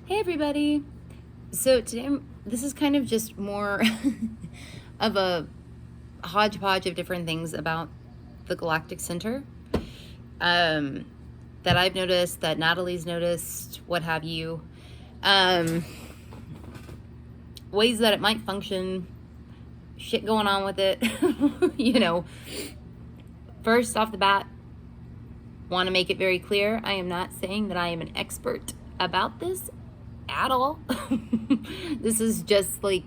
Hey everybody! So today, this is kind of just more of a hodgepodge of different things about the Galactic Center that I've noticed, that Natalie's noticed, what have you. Ways that it might function, shit going on with it. You know, first off the bat, want to make it very clear, I am not saying that I am an expert about this at all. This is just like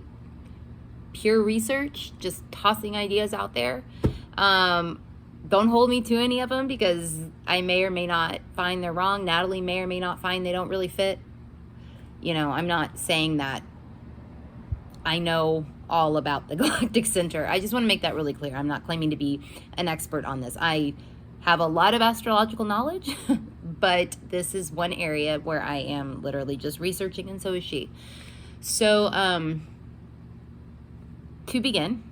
pure research, just tossing ideas out there. Don't hold me to any of them because I may or may not find they're wrong. Natalie may or may not find they don't really fit. You know, I'm not saying that I know all about the Galactic Center. I just want to make that really clear. I'm not claiming to be an expert on this. I have a lot of astrological knowledge, but this is one area where I am literally just researching, and so is she. So, to begin,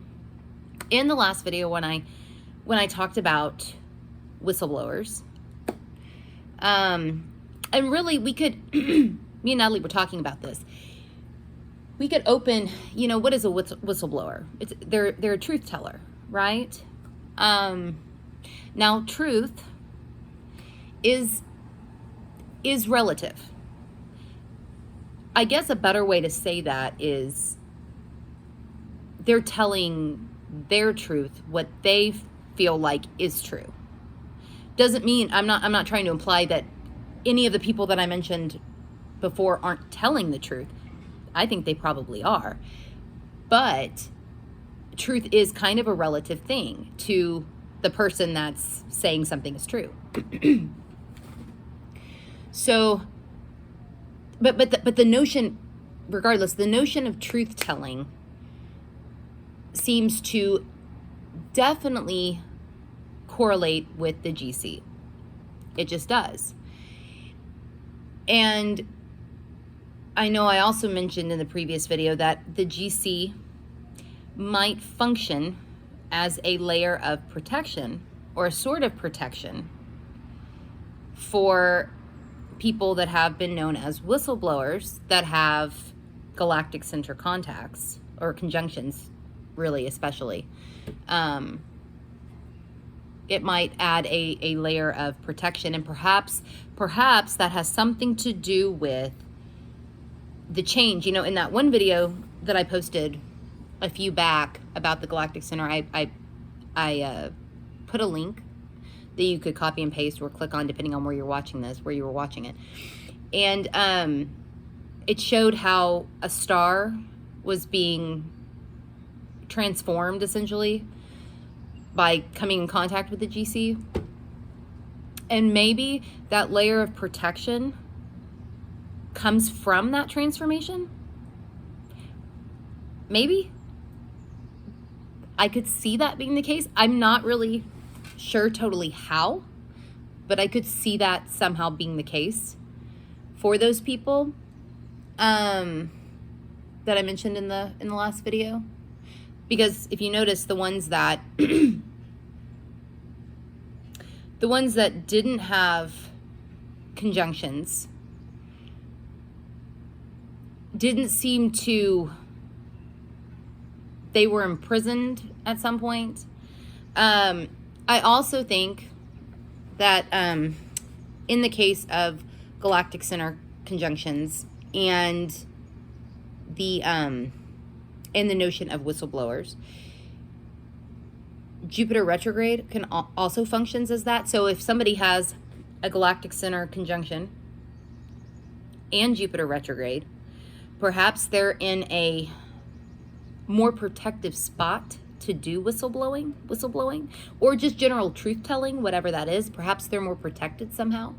in the last video when I talked about whistleblowers, and really we could, me and Natalie were talking about this. We could open, you know, what is a whistleblower? They're a truth teller, right? Now, truth is relative. I guess a better way to say that is they're telling their truth, what they feel like is true. Doesn't mean, I'm not trying to imply that any of the people that I mentioned before aren't telling the truth. I think they probably are. But truth is kind of a relative thing to the person that's saying something is true. So, but the notion, regardless, the notion of truth telling seems to definitely correlate with the GC. It just does. And I know I also mentioned in the previous video that the GC might function as a layer of protection or a sort of protection for people that have been known as whistleblowers that have Galactic Center contacts or conjunctions, really, especially. It might add a layer of protection, and perhaps that has something to do with the change. You know, in that one video that I posted a few back about the Galactic Center, I put a link that you could copy and paste or click on depending on where you're watching this, where you were watching it. And it showed how a star was being transformed essentially by coming in contact with the GC. And maybe that layer of protection comes from that transformation. Maybe. I could see that being the case. I'm not really sure totally how, but I could see that somehow being the case for those people that I mentioned in the last video. Because if you notice, the ones that the ones that didn't have conjunctions didn't seem to, they were imprisoned at some point. I also think that in the case of Galactic Center conjunctions and the notion of whistleblowers, Jupiter retrograde can also functions as that. So if somebody has a Galactic Center conjunction and Jupiter retrograde, perhaps they're in a more protective spot to do whistleblowing, or just general truth telling, whatever that is. Perhaps they're more protected somehow.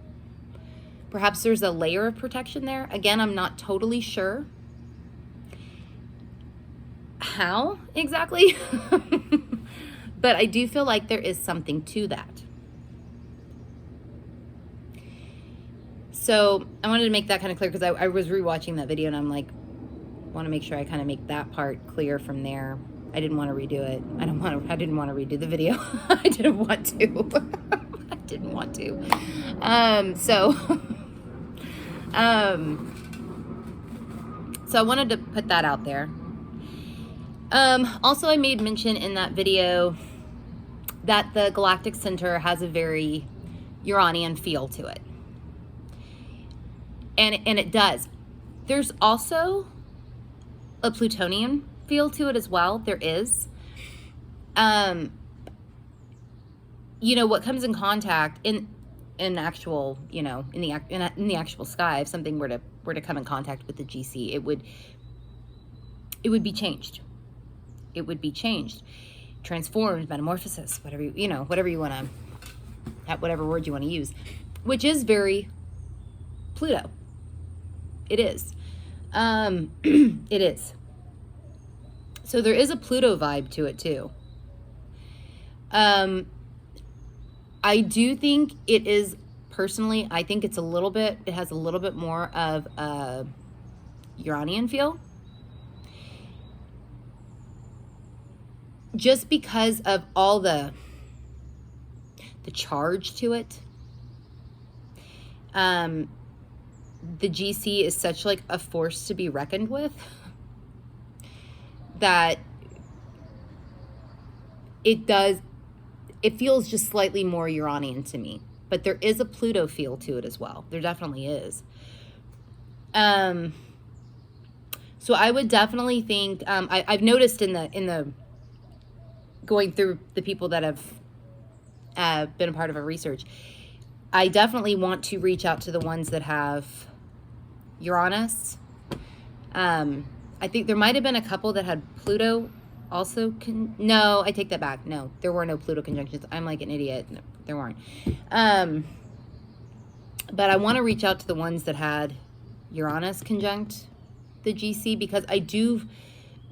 Perhaps there's a layer of protection there. Again, I'm not totally sure how exactly, but I do feel like there is something to that. So I wanted to make that kind of clear because I was rewatching that video and I'm like, want to make sure I kind of make that part clear from there. I didn't want to redo it. I didn't want to redo the video. I didn't want to. I didn't want to. So I wanted to put that out there. Also, I made mention in that video that the Galactic Center has a very Uranian feel to it. And it does. There's also a Plutonian feel to it as well. There is. You know, what comes in contact in actual, you know, in the actual sky, if something were to come in contact with the GC, it would be changed. It would be changed, transformed, metamorphosis, whatever whatever you want to, whatever word you want to use, which is very Pluto. It is. It is. So there is a Pluto vibe to it too. I do think it is, personally, I think it's it has a little bit more of a Uranian feel. Just because of all the charge to it. The GC is such like a force to be reckoned with that it feels just slightly more Uranian to me. But there is a Pluto feel to it as well. There definitely is. So I would definitely think, I've noticed in the going through the people that have been a part of our research, I definitely want to reach out to the ones that have Uranus. I think there might have been a couple that had Pluto also. No, I take that back. No, there were no Pluto conjunctions. I'm like an idiot. No, there weren't. But I want to reach out to the ones that had Uranus conjunct the GC, because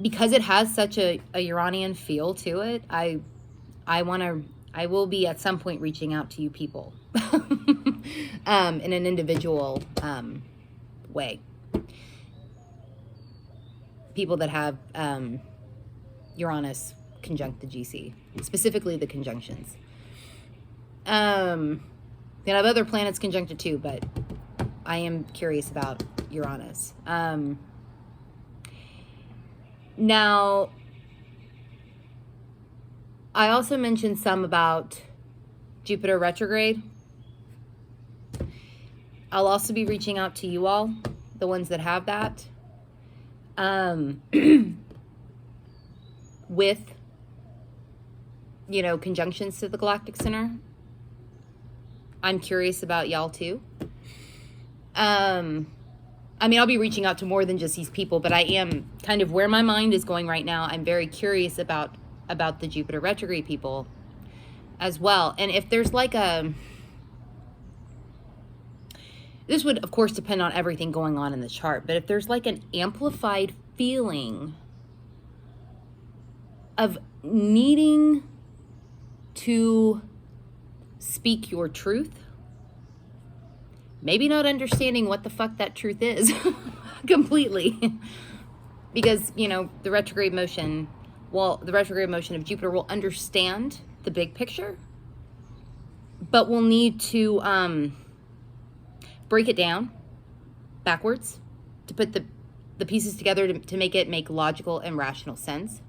because it has such a Uranian feel to it. I will be at some point reaching out to you people in an individual way. People that have Uranus conjunct the GC, specifically the conjunctions. They have other planets conjuncted too, but I am curious about Uranus. Now, I also mentioned some about Jupiter retrograde. I'll also be reaching out to you all, the ones that have that, with, conjunctions to the Galactic Center. I'm curious about y'all too. I'll be reaching out to more than just these people, but I am kind of where my mind is going right now. I'm very curious about the Jupiter retrograde people as well. And if there's like this would of course depend on everything going on in the chart, but if there's like an amplified feeling of needing to speak your truth, maybe not understanding what the fuck that truth is completely, because, the retrograde motion of Jupiter will understand the big picture, but we'll need to break it down backwards to put the pieces together to make it make logical and rational sense.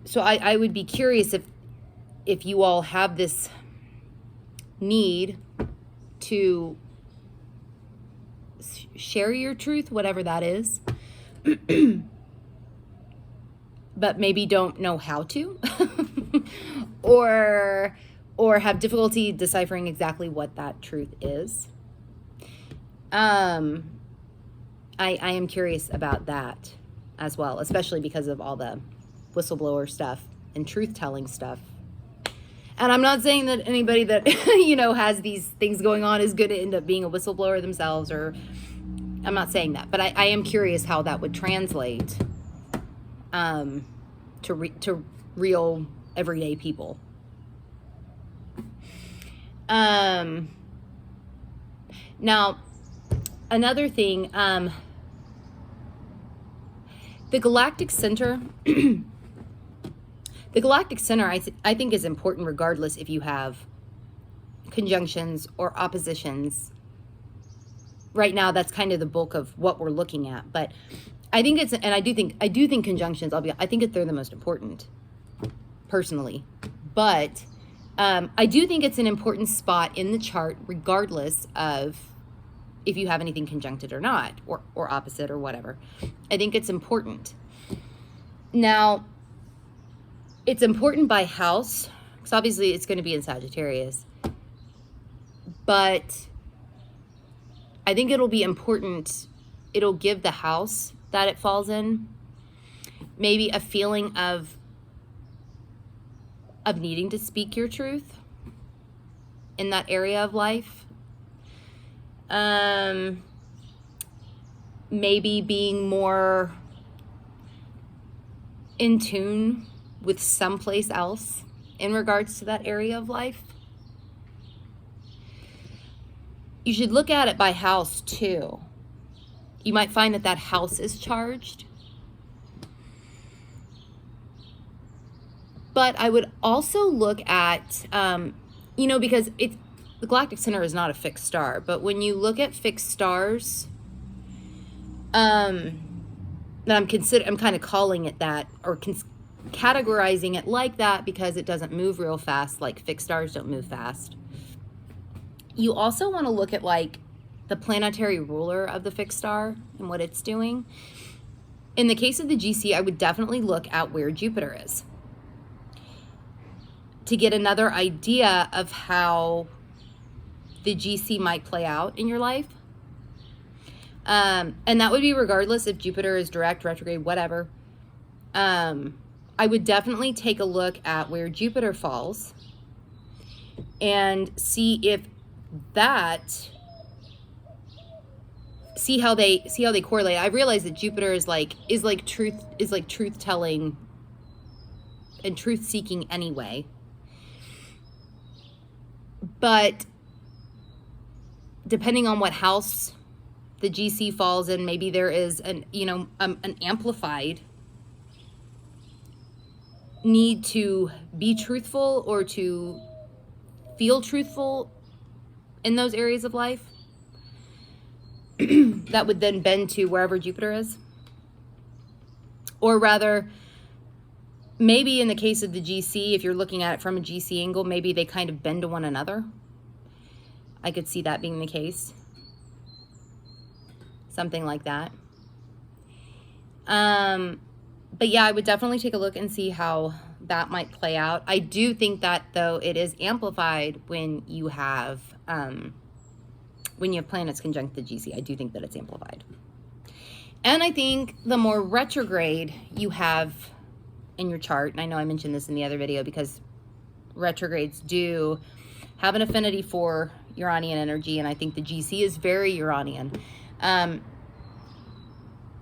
So I would be curious if you all have this need to share your truth, whatever that is, but maybe don't know how to, or have difficulty deciphering exactly what that truth is. I am curious about that as well, especially because of all the whistleblower stuff and truth-telling stuff. And I'm not saying that anybody that, has these things going on is going to end up being a whistleblower themselves, or I'm not saying that, but I am curious how that would translate to real everyday people. Now, another thing, the Galactic Center, I think is important regardless if you have conjunctions or oppositions right now that's kind of the bulk of what we're looking at. But I think it's, and I do think conjunctions, I think that they're the most important, personally. But I do think it's an important spot in the chart, regardless of if you have anything conjuncted or not, or opposite or whatever. I think it's important. Now, it's important by house, because obviously it's going to be in Sagittarius. But I think it'll be important, it'll give the house that it falls in maybe a feeling of needing to speak your truth in that area of life. Maybe being more in tune with someplace else in regards to that area of life. You should look at it by house too. You might find that house is charged. But I would also look at, because the Galactic Center is not a fixed star, but when you look at fixed stars, that I'm kind of calling it that, or categorizing it like that, because it doesn't move real fast, like fixed stars don't move fast. You also want to look at like the planetary ruler of the fixed star and what it's doing. In the case of the GC, I would definitely look at where Jupiter is to get another idea of how the GC might play out in your life. And that would be regardless if Jupiter is direct, retrograde, whatever. I would definitely take a look at where Jupiter falls and see if see how they correlate. I realize that Jupiter is like truth telling and truth seeking anyway. But depending on what house the GC falls in, maybe there is an amplified need to be truthful or to feel truthful in those areas of life. That would then bend to wherever Jupiter is. Or rather, maybe in the case of the GC, if you're looking at it from a GC angle, maybe they kind of bend to one another. I could see that being the case. Something like that. But yeah, I would definitely take a look and see how that might play out. I do think that, though, it is amplified when you have planets conjunct the GC. I do think that it's amplified. And I think the more retrograde you have in your chart, and I know I mentioned this in the other video because retrogrades do have an affinity for Uranian energy, and I think the GC is very Uranian.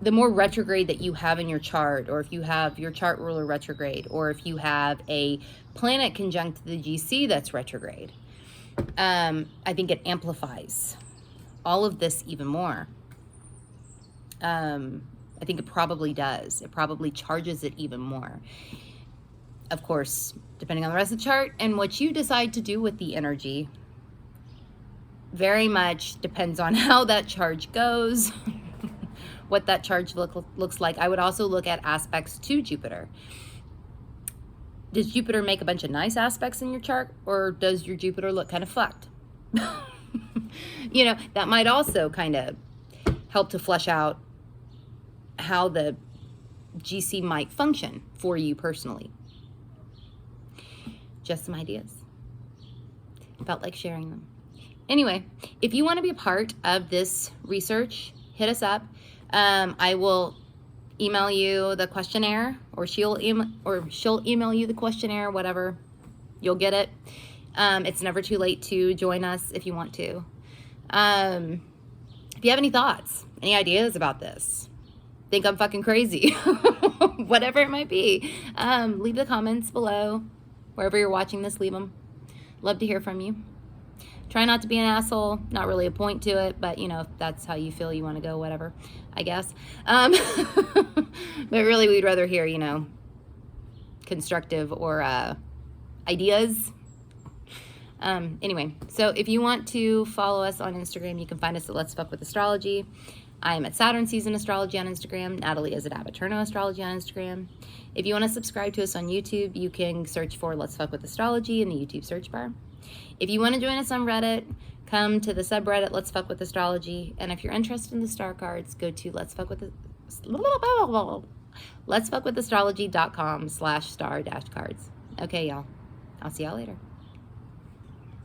The more retrograde that you have in your chart, or if you have your chart ruler retrograde, or if you have a planet conjunct the GC that's retrograde, I think it amplifies all of this even more. I think it probably does. It probably charges it even more. Of course, depending on the rest of the chart and what you decide to do with the energy, very much depends on how that charge goes, what that charge looks like. I would also look at aspects to Jupiter. Does Jupiter make a bunch of nice aspects in your chart, or does your Jupiter look kind of fucked? That might also kind of help to flesh out how the GC might function for you personally. Just some ideas. Felt like sharing them. Anyway, if you want to be a part of this research, hit us up. I will email you the questionnaire, or she'll email you the questionnaire, whatever. You'll get it. It's never too late to join us if you want to. If you have any thoughts, any ideas about this, think I'm fucking crazy, whatever it might be, leave the comments below. Wherever you're watching this, leave them. Love to hear from you. Try not to be an asshole. Not really a point to it, but if that's how you feel you want to go, whatever, I guess. But really, we'd rather hear, constructive or ideas. Anyway, so if you want to follow us on Instagram, you can find us at Let's Fuck with Astrology. I am at Saturn Season Astrology on Instagram. Natalie is at Abaturno Astrology on Instagram. If you want to subscribe to us on YouTube, you can search for Let's Fuck with Astrology in the YouTube search bar. If you want to join us on Reddit, come to the subreddit Let's Fuck with Astrology. And if you're interested in the star cards, go to letsfuckwithastrology.com/star-cards. Okay, y'all. I'll see y'all later.